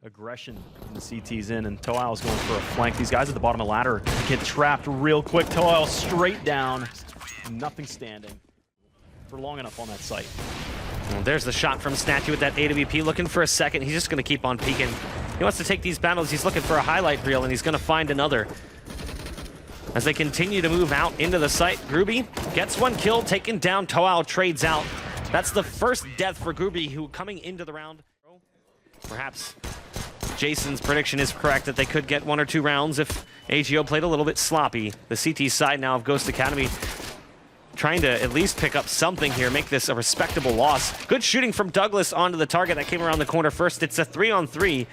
aggression from the CT's in, and Toal's going for a flank. These guys at the bottom of the ladder get trapped real quick. Toal straight down, nothing standing for long enough on that site. Well, there's the shot from Snatchy with that AWP, looking for a second. He's just going to keep on peeking. He wants to take these battles. He's looking for a highlight reel, and he's going to find another. As they continue to move out into the site, Groovy gets one kill, taken down. Toal trades out. That's the first death for Groovy, who coming into the round. Perhaps Jason's prediction is correct that they could get 1 or 2 rounds if AGO played a little bit sloppy. The CT side now of Ghost Academy trying to at least pick up something here, make this a respectable loss. Good shooting from Douglas onto the target that came around the corner first. It's a 3-on-3,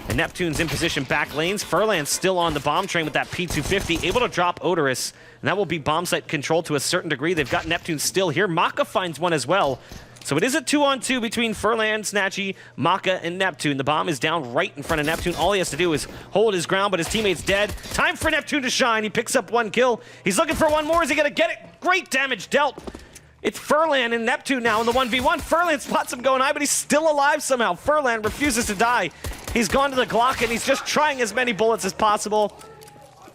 and Neptune's in position back lanes. Furlan's still on the bomb train with that P250, able to drop Odorous, and that will be bomb site control to a certain degree. They've got Neptune still here. Maka finds one as well. So it is a 2-on-2 between Furlan, Snatchy, Maka, and Neptune. The bomb is down right in front of Neptune. All he has to do is hold his ground, but his teammate's dead. Time for Neptune to shine. He picks up 1 kill. He's looking for 1 more. Is he going to get it? Great damage dealt. It's Furlan and Neptune now in the 1v1. Furlan spots him going high, but he's still alive somehow. Furlan refuses to die. He's gone to the Glock, and he's just trying as many bullets as possible.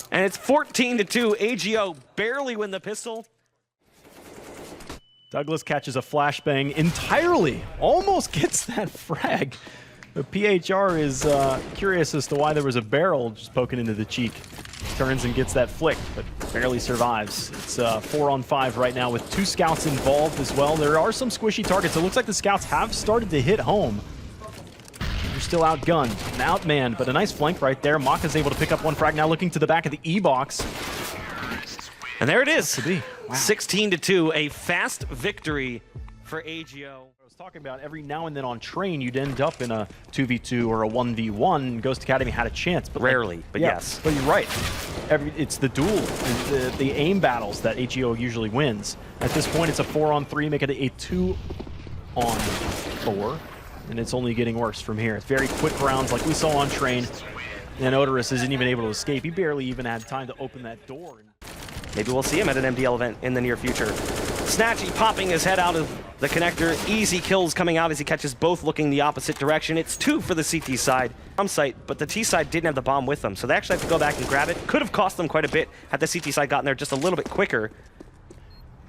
And it's 14-2. AGO barely win the pistol. Douglas catches a flashbang entirely, almost gets that frag. But PHR is curious as to why there was a barrel just poking into the cheek. Turns and gets that flick, but barely survives. It's 4-on-5 right now with 2 scouts involved as well. There are some squishy targets. It looks like the scouts have started to hit home. They're still outgunned and outmanned, but a nice flank right there. Maka's able to pick up 1 frag, now looking to the back of the E-box. And there it is. Wow. 16-2, a fast victory for AGO. I was talking about every now and then on train, you'd end up in a 2v2 or a 1v1. Ghost Academy had a chance, but rarely, but yeah, yes. But you're right. It's the duel, the aim battles that AGO usually wins. At this point, it's a 4-on-3, make it a 2-on-4, and it's only getting worse from here. It's very quick rounds like we saw on train, and Odorous isn't even able to escape. He barely even had time to open that door. Maybe we'll see him at an MDL event in the near future. Snatchy popping his head out of the connector. Easy kills coming out as he catches both looking the opposite direction. It's 2 for the CT side. Bomb site, but the T side didn't have the bomb with them, so they actually have to go back and grab it. Could have cost them quite a bit had the CT side gotten there just a little bit quicker.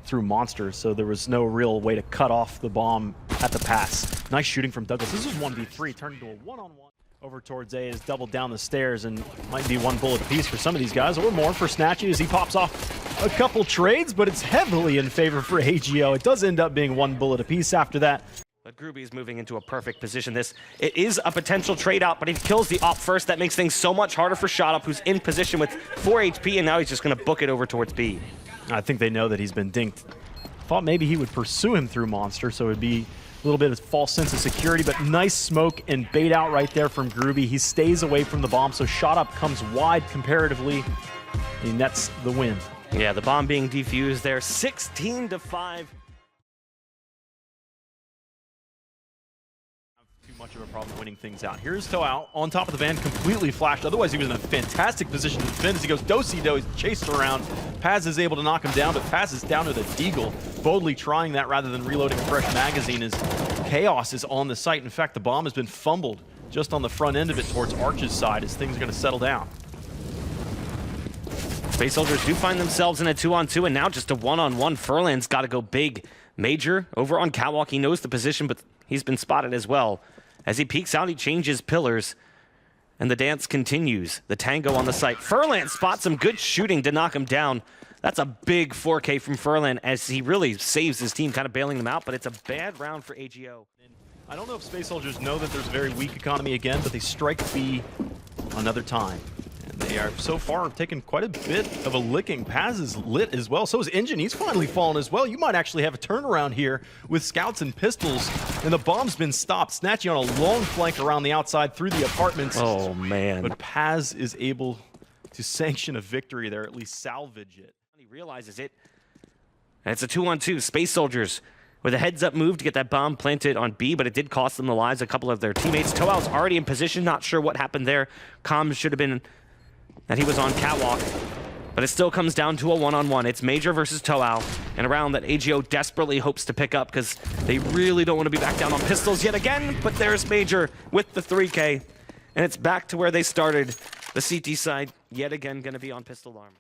Through monsters, so there was no real way to cut off the bomb at the pass. Nice shooting from Douglas. This is 1v3, turned into a 1-on-1. Over towards A is doubled down the stairs and might be 1 bullet apiece for some of these guys, or more for Snatchy as he pops off a couple trades, but it's heavily in favor for AGO. It does end up being 1 bullet apiece after that. But Groovy is moving into a perfect position. It is a potential trade out, but he kills the op first. That makes things so much harder for ShotUp, who's in position with 4 HP, and now he's just going to book it over towards B. I think they know that he's been dinked. Thought maybe he would pursue him through Monster, so it would be a little bit of a false sense of security, but nice smoke and bait out right there from Groovy. He stays away from the bomb, so ShotUp comes wide comparatively. He nets the win. Yeah, the bomb being defused there, 16-5. Too much of a problem winning things out. Here's Toal on top of the van, completely flashed. Otherwise, he was in a fantastic position to defend as he goes do-si-do. He's chased around. Paz is able to knock him down, but Paz is down to the deagle, boldly trying that rather than reloading a fresh magazine as chaos is on the site. In fact, the bomb has been fumbled just on the front end of it towards Arch's side as things are going to settle down. Space Soldiers do find themselves in a 2-on-2, and now just a 1-on-1. Furlan's got to go big. Major over on Catwalk. He knows the position, but he's been spotted as well. As he peeks out, he changes pillars, and the dance continues. The tango on the site. Furlan spots some good shooting to knock him down. That's a big 4K from Furlan as he really saves his team, kind of bailing them out, but it's a bad round for AGO. I don't know if Space Soldiers know that there's a very weak economy again, but they strike B another time. And they are so far taken quite a bit of a licking. Paz is lit as well. So is Engine. He's finally fallen as well. You might actually have a turnaround here with scouts and pistols. And the bomb's been stopped. Snatchy on a long flank around the outside through the apartments. Oh, man. But Paz is able to sanction a victory there, at least salvage it. He realizes it. And it's a 2-on-2. Space Soldiers with a heads-up move to get that bomb planted on B, but it did cost them the lives of a couple of their teammates. Toal's already in position. Not sure what happened there. Comms should have been that he was on Catwalk, but it still comes down to a 1-on-1. It's Major versus Toal, and a round that AGO desperately hopes to pick up because they really don't want to be back down on pistols yet again, but there's Major with the 3K. and it's back to where they started. The CT side, yet again, going to be on pistol arm.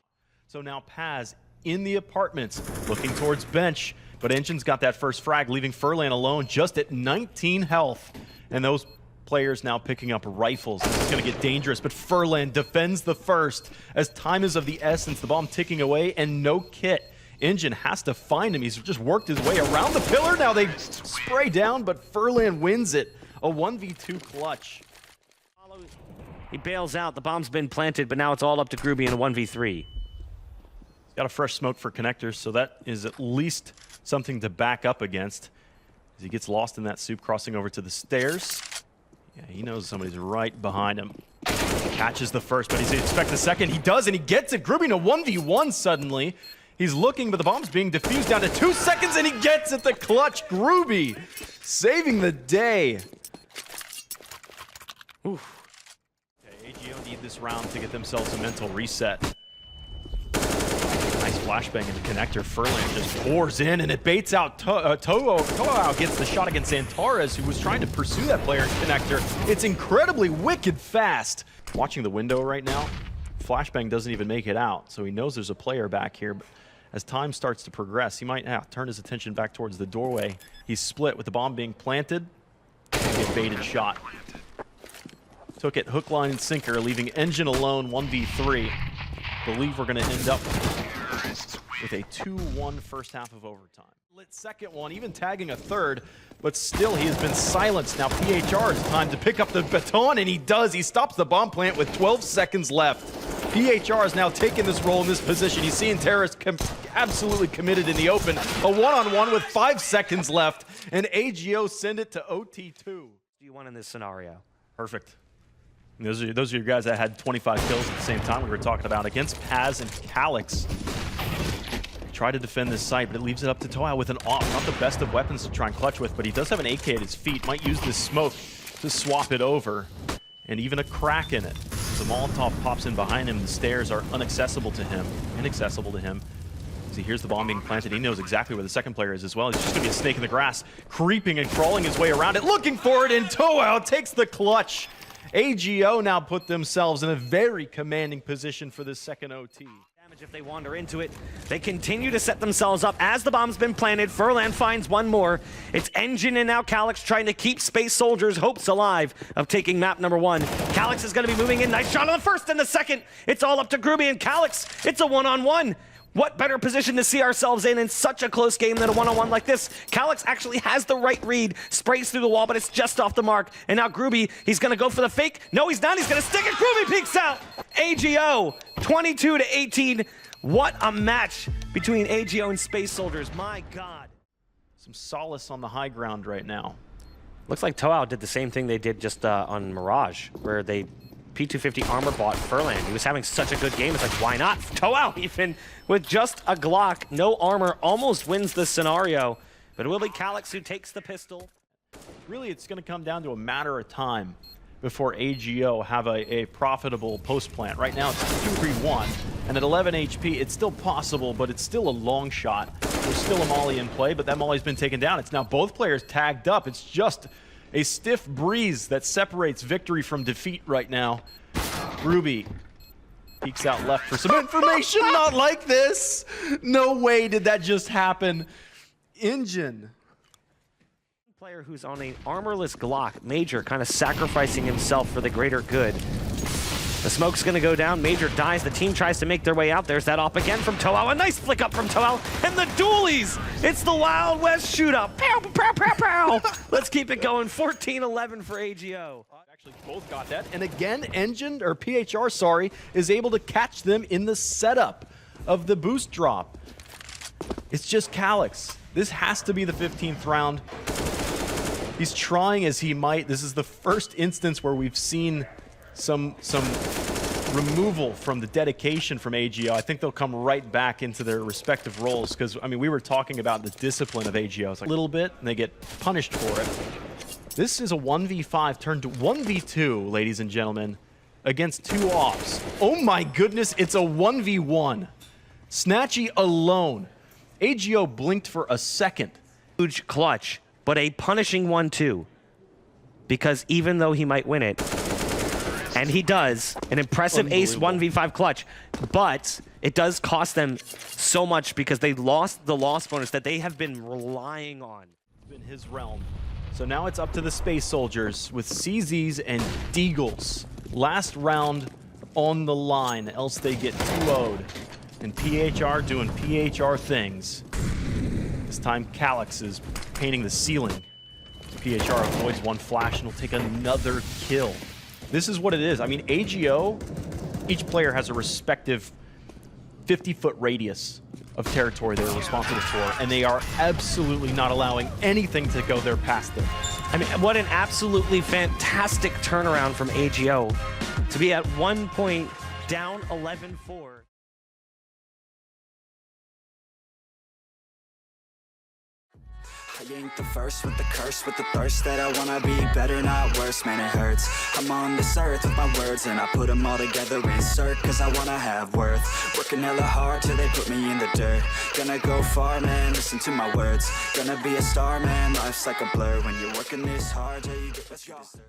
So now Paz in the apartments, looking towards bench, but Engine's got that first frag, leaving Furlan alone just at 19 health. And those players now picking up rifles. This is going to get dangerous, but Furlan defends the first as time is of the essence. The bomb ticking away and no kit. Engine has to find him. He's just worked his way around the pillar. Now they spray down, but Furlan wins it. A 1v2 clutch. He bails out. The bomb's been planted, but now it's all up to Groovy in a 1v3. He's got a fresh smoke for connectors, so that is at least something to back up against. As he gets lost in that soup, crossing over to the stairs. Yeah, he knows somebody's right behind him. Catches the first, but he's expect the second. He does, and he gets it. Groovy in a 1v1 suddenly. He's looking, but the bomb's being diffused down to 2 seconds, and he gets it. The clutch. Groovy saving the day. Oof. Okay, AGO need this round to get themselves a mental reset. Nice flashbang in the connector. Furlan just pours in, and it baits out Toao gets the shot against Antares, who was trying to pursue that player in connector. It's incredibly wicked fast. Watching the window right now, flashbang doesn't even make it out, so he knows there's a player back here. But as time starts to progress, he might turn his attention back towards the doorway. He's split with the bomb being planted. And a baited shot. Took it hook, line, and sinker, leaving Engine alone 1v3. Believe we're going to end up with a 2-1 first half of overtime. Lit second one, even tagging a third, but still he has been silenced. Now PHR is time to pick up the baton, and he does. He stops the bomb plant with 12 seconds left. PHR has now taken this role in this position. He's seeing Terrace absolutely committed in the open. A one-on-one with 5 seconds left, and AGO send it to OT2. Do you want in this scenario? Perfect. And those are your guys that had 25 kills at the same time we were talking about against Paz and Calyx. Try to defend this site, but it leaves it up to Toao with an AWP. Not the best of weapons to try and clutch with, but he does have an AK at his feet. Might use this smoke to swap it over. And even a crack in it. The Molotov pops in behind him. The stairs are inaccessible to him. As he hears the bomb being planted, he knows exactly where the second player is as well. He's just going to be a snake in the grass, creeping and crawling his way around it, looking for it, and Toao takes the clutch. AGO now put themselves in a very commanding position for this second OT. Damage if they wander into it. They continue to set themselves up as the bomb's been planted. Furlan finds one more. It's Engine and now Calyx trying to keep Space Soldiers' hopes alive of taking map number 1. Calyx is going to be moving in. Nice shot on the first and the second. It's all up to Groovy and Calyx. It's a one-on-one. What better position to see ourselves in such a close game than a one-on-one like this? Calyx actually has the right read, sprays through the wall, but it's just off the mark. And now Groovy, he's going to go for the fake. No, he's not. He's going to stick it. Groovy peeks out. AGO, 22-18. What a match between AGO and Space Soldiers. My God. Some solace on the high ground right now. Looks like Toao did the same thing they did just on Mirage, where they P250 armor bought Furlan. He was having such a good game. It's like, why not? Toao, even with just a Glock, no armor, almost wins the scenario. But it will be Calyx who takes the pistol. Really, it's going to come down to a matter of time before AGO have a profitable post plant. Right now, it's 2-3-1, and at 11 HP, it's still possible, but it's still a long shot. There's still a molly in play, but that molly's been taken down. It's now both players tagged up. It's just a stiff breeze that separates victory from defeat right now. Ruby peeks out left for some information. Not like this. No way did that just happen. Engine. Player who's on an armorless Glock, Major kind of sacrificing himself for the greater good. The smoke's going to go down. Major dies. The team tries to make their way out. There's that op again from Toao. A nice flick up from Toao. And the dualies. It's the Wild West shootout. Pow, pow, pow, pow. Let's keep it going. 14-11 for AGO. Actually, both got that. And again, Engine, or PHR, sorry, is able to catch them in the setup of the boost drop. It's just Calyx. This has to be the 15th round. He's trying as he might. This is the first instance where we've seen some removal from the dedication from AGO. I think they'll come right back into their respective roles because, I mean, we were talking about the discipline of AGO. It's like a little bit, and they get punished for it. This is a 1v5 turned to 1v2, ladies and gentlemen, against 2 ops. Oh my goodness, it's a 1v1. Snatchy alone. AGO blinked for a second. Huge clutch, but a punishing one too. Because even though he might win it, And he does. An impressive ace Unbelievable. 1v5 clutch. But it does cost them so much because they lost the loss bonus that they have been relying on. In his realm. So now it's up to the Space Soldiers with CZs and Deagles. Last round on the line, else they get 2-0'd. And PHR doing PHR things. This time Calyx is painting the ceiling. PHR avoids one flash and will take another kill. This is what it is. I mean, AGO, each player has a respective 50-foot radius of territory they're responsible for, and they are absolutely not allowing anything to go there past them. I mean, what an absolutely fantastic turnaround from AGO to be at 1 point down 11-4. I ain't the first with the curse, with the thirst that I wanna be better, not worse, man it hurts. I'm on this earth with my words and I put them all together, insert, cause I wanna have worth. Working hella hard till they put me in the dirt. Gonna go far, man, listen to my words. Gonna be a star, man, life's like a blur. When you're working this hard, yeah, you get what you deserve.